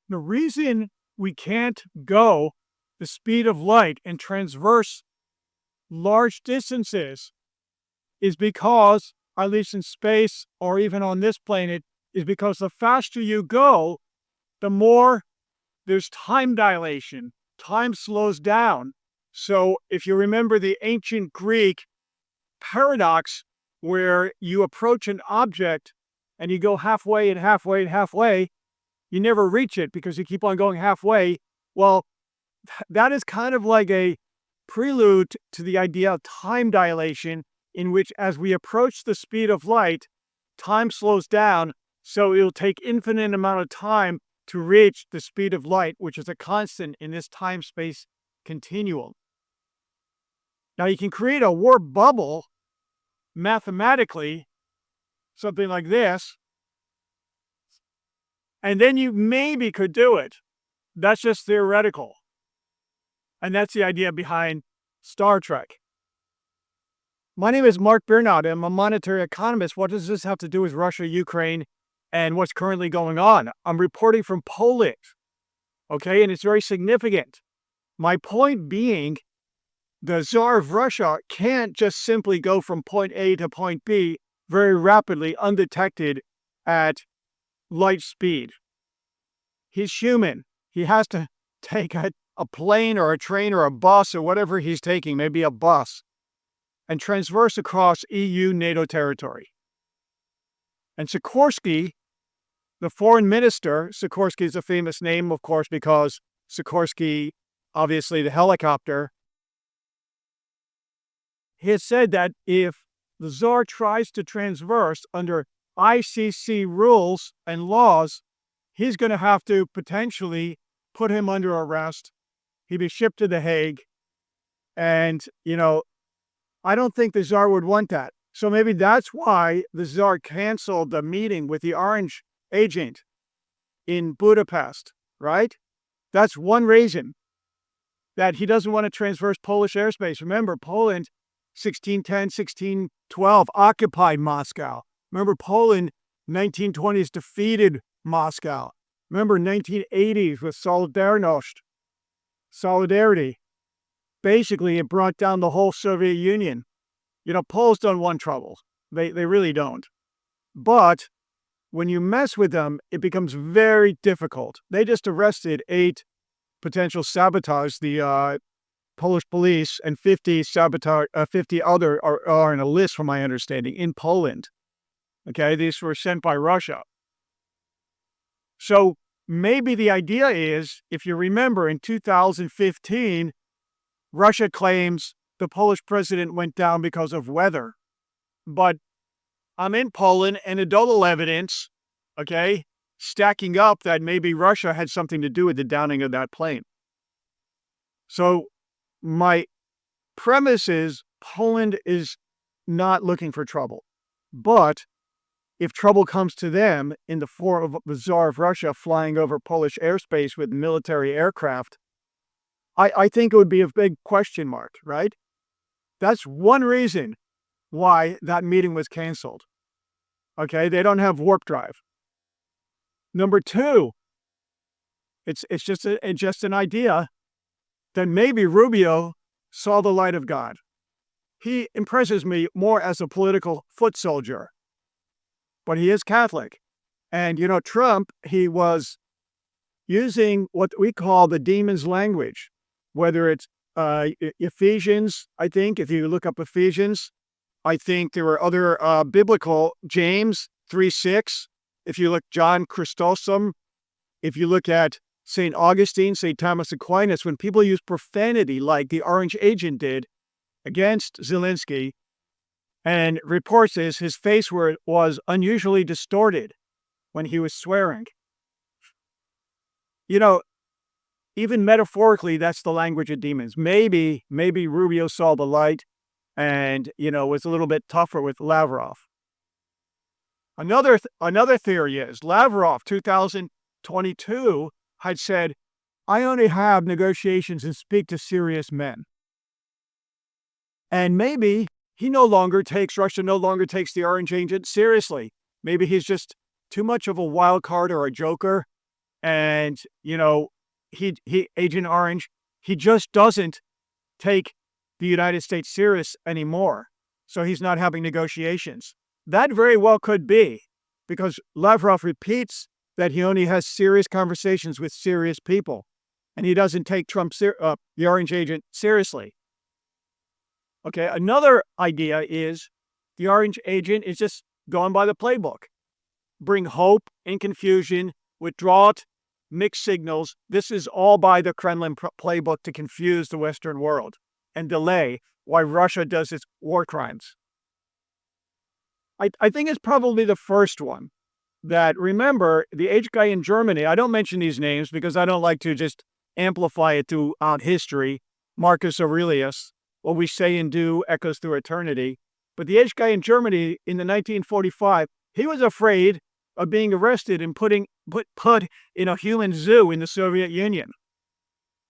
The reason we can't go the speed of light and transverse large distances is because, at least in space or even on this planet, is because the faster you go, the more there's time dilation. Time slows down. So if you remember the ancient Greek paradox where you approach an object and you go halfway and halfway and halfway, you never reach it because you keep on going halfway. Well, that is kind of like a prelude to the idea of time dilation, in which as we approach the speed of light, time slows down, so it'll take infinite amount of time to reach the speed of light, which is a constant in this time-space continuum. Now, you can create a warp bubble mathematically, something like this, and then you maybe could do it. That's just theoretical. And that's the idea behind Star Trek. My name is Mark Bernard. I'm a monetary economist. What does this have to do with Russia, Ukraine, and what's currently going on? I'm reporting from Poland, okay? And it's very significant. My point being, the Tsar of Russia can't just simply go from point A to point B very rapidly, undetected at light speed. He's human. He has to take a plane or a train or a bus or whatever he's taking, maybe a bus, and transverse across EU NATO territory. And Sikorsky, the foreign minister, Sikorsky is a famous name, of course, because Sikorsky, obviously the helicopter, he has said that if the Tsar tries to transverse under ICC rules and laws, he's going to have to potentially put him under arrest. He'd be shipped to The Hague. And, I don't think the Tsar would want that. So maybe that's why the Tsar canceled the meeting with the Orange agent in Budapest, right? That's one reason that he doesn't want to transverse Polish airspace. Remember, Poland, 1610, 1612, occupied Moscow. Remember, Poland, 1920s, defeated Moscow. Remember, 1980s with Solidarity. Basically, it brought down the whole Soviet Union. Poles don't want trouble. They really don't. But when you mess with them, it becomes very difficult. They just arrested 8 potential sabotage, the Polish police, and 50 other are in a list, from my understanding, in Poland. Okay, these were sent by Russia. So maybe the idea is, if you remember, in 2015, Russia claims the Polish president went down because of weather. But I'm in Poland, anecdotal evidence, okay, stacking up that maybe Russia had something to do with the downing of that plane. So my premise is Poland is not looking for trouble. But if trouble comes to them in the form of the Tsar of Russia flying over Polish airspace with military aircraft, I think it would be a big question mark, right? That's one reason why that meeting was canceled. Okay, they don't have warp drive. Number 2, it's just an idea that maybe Rubio saw the light of God. He impresses me more as a political foot soldier, but he is Catholic. And, Trump, he was using what we call the demon's language, whether it's Ephesians, I think, if you look up Ephesians, I think there were other biblical, James 3:6, if you look John Chrysostom, if you look at St. Augustine, St. Thomas Aquinas, when people use profanity like the Orange agent did against Zelensky, and reports is his face was unusually distorted when he was swearing. Even metaphorically, that's the language of demons. Maybe Rubio saw the light and, was a little bit tougher with Lavrov. Another theory is Lavrov, 2022, had said, I only have negotiations and speak to serious men. And maybe Russia no longer takes the Orange agent seriously. Maybe he's just too much of a wild card or a joker. And, Agent Orange, he just doesn't take the United States serious anymore. So he's not having negotiations. That very well could be, because Lavrov repeats that he only has serious conversations with serious people, and he doesn't take the Orange Agent seriously. Okay, another idea is the Orange Agent is just going by the playbook. Bring hope and confusion, withdraw it, mixed signals. This is all by the Kremlin playbook to confuse the Western world and delay why Russia does its war crimes. I think it's probably the first one. That, remember, the H guy in Germany, I don't mention these names because I don't like to just amplify it throughout history. Marcus Aurelius, what we say and do echoes through eternity. But the H guy in Germany in the 1945, he was afraid of being arrested and put in a human zoo in the Soviet Union.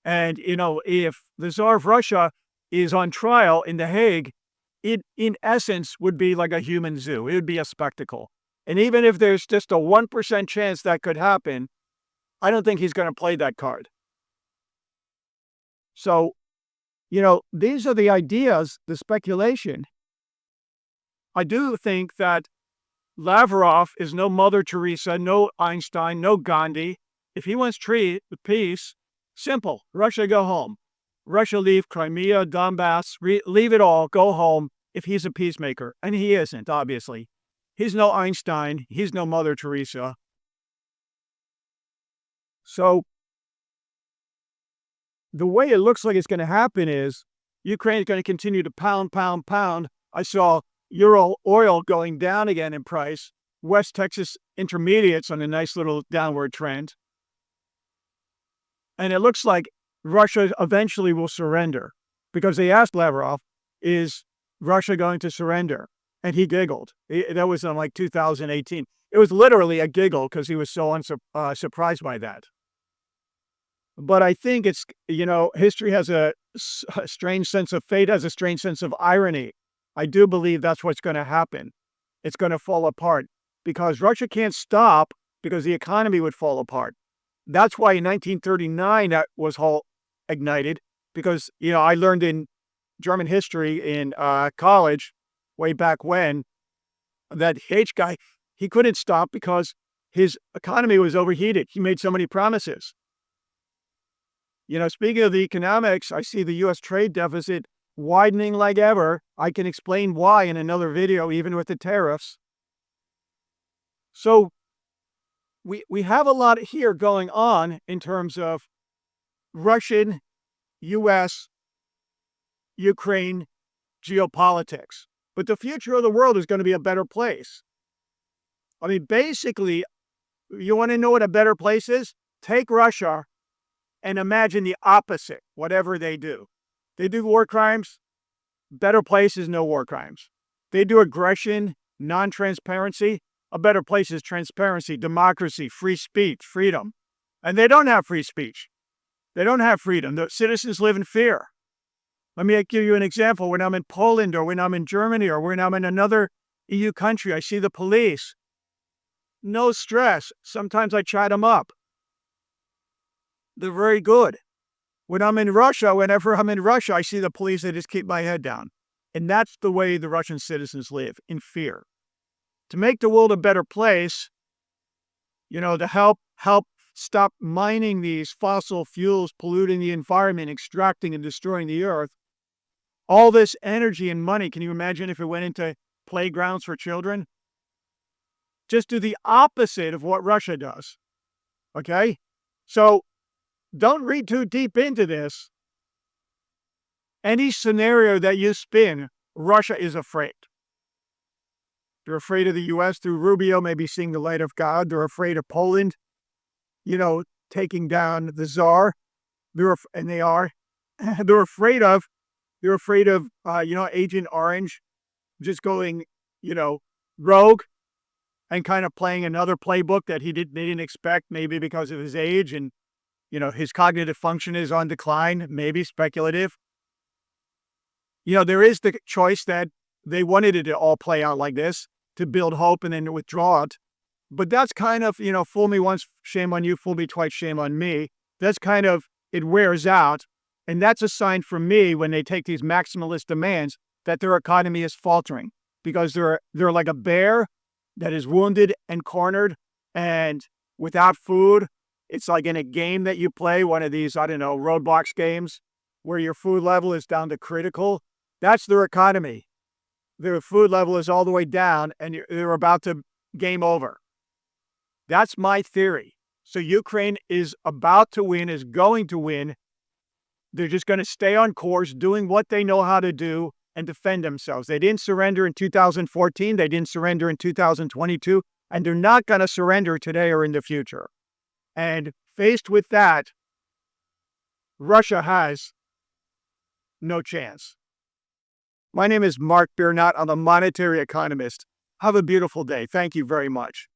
And, if the Tsar of Russia is on trial in The Hague, it, in essence, would be like a human zoo. It would be a spectacle. And even if there's just a 1% chance that could happen, I don't think he's going to play that card. So, these are the ideas, the speculation. I do think that Lavrov is no Mother Teresa, no Einstein, no Gandhi. If he wants peace, simple. Russia, go home. Russia, leave Crimea, Donbass, leave it all, go home if he's a peacemaker. And he isn't, obviously. He's no Einstein. He's no Mother Teresa. So the way it looks like it's going to happen is Ukraine is going to continue to pound. I saw Ural oil going down again in price. West Texas Intermediates on a nice little downward trend. And it looks like Russia eventually will surrender, because they asked Lavrov, is Russia going to surrender? And he giggled. That was in like 2018. It was literally a giggle because he was so surprised by that. But I think it's, history has a strange sense of fate, has a strange sense of irony. I do believe that's what's going to happen. It's going to fall apart because Russia can't stop, because the economy would fall apart. That's why in 1939 that was all ignited, because, I learned in German history in college way back when that H guy, he couldn't stop because his economy was overheated. He made so many promises. Speaking of the economics, I see the U.S. trade deficit widening like ever. I can explain why in another video, even with the tariffs. So we have a lot here going on in terms of Russian, U.S., Ukraine geopolitics. But the future of the world is going to be a better place. I mean, basically, you want to know what a better place is? Take Russia and imagine the opposite, whatever they do. They do war crimes, better place is no war crimes. They do aggression, non-transparency, a better place is transparency, democracy, free speech, freedom. And they don't have free speech. They don't have freedom. The citizens live in fear. Let me give you an example. When I'm in Poland or when I'm in Germany or when I'm in another EU country, I see the police. No stress. Sometimes I chat them up. They're very good. When I'm in Russia, whenever I'm in Russia, I see the police, they just keep my head down. And that's the way the Russian citizens live, in fear. To make the world a better place, to help stop mining these fossil fuels, polluting the environment, extracting and destroying the earth, all this energy and money, can you imagine if it went into playgrounds for children? Just do the opposite of what Russia does. Okay? So don't read too deep into this. Any scenario that you spin, Russia is afraid. They're afraid of the U.S. through Rubio, maybe seeing the light of God. They're afraid of Poland, taking down the Tsar. They are. They're afraid of, Agent Orange just going, rogue and kind of playing another playbook that they didn't expect, maybe because of his age and, his cognitive function is on decline, maybe speculative. There is the choice that they wanted it to all play out like this, to build hope and then withdraw it. But that's kind of, fool me once, shame on you, fool me twice, shame on me. That's kind of, it wears out. And that's a sign for me when they take these maximalist demands that their economy is faltering because they're like a bear that is wounded and cornered and without food. It's like in a game that you play, one of these, I don't know, roadblocks games where your food level is down to critical. That's their economy. Their food level is all the way down and they're about to game over. That's my theory. So Ukraine is about to win, is going to win. They're just going to stay on course, doing what they know how to do and defend themselves. They didn't surrender in 2014. They didn't surrender in 2022. And they're not going to surrender today or in the future. And faced with that, Russia has no chance. My name is Mark Biernat. I'm a monetary economist. Have a beautiful day. Thank you very much.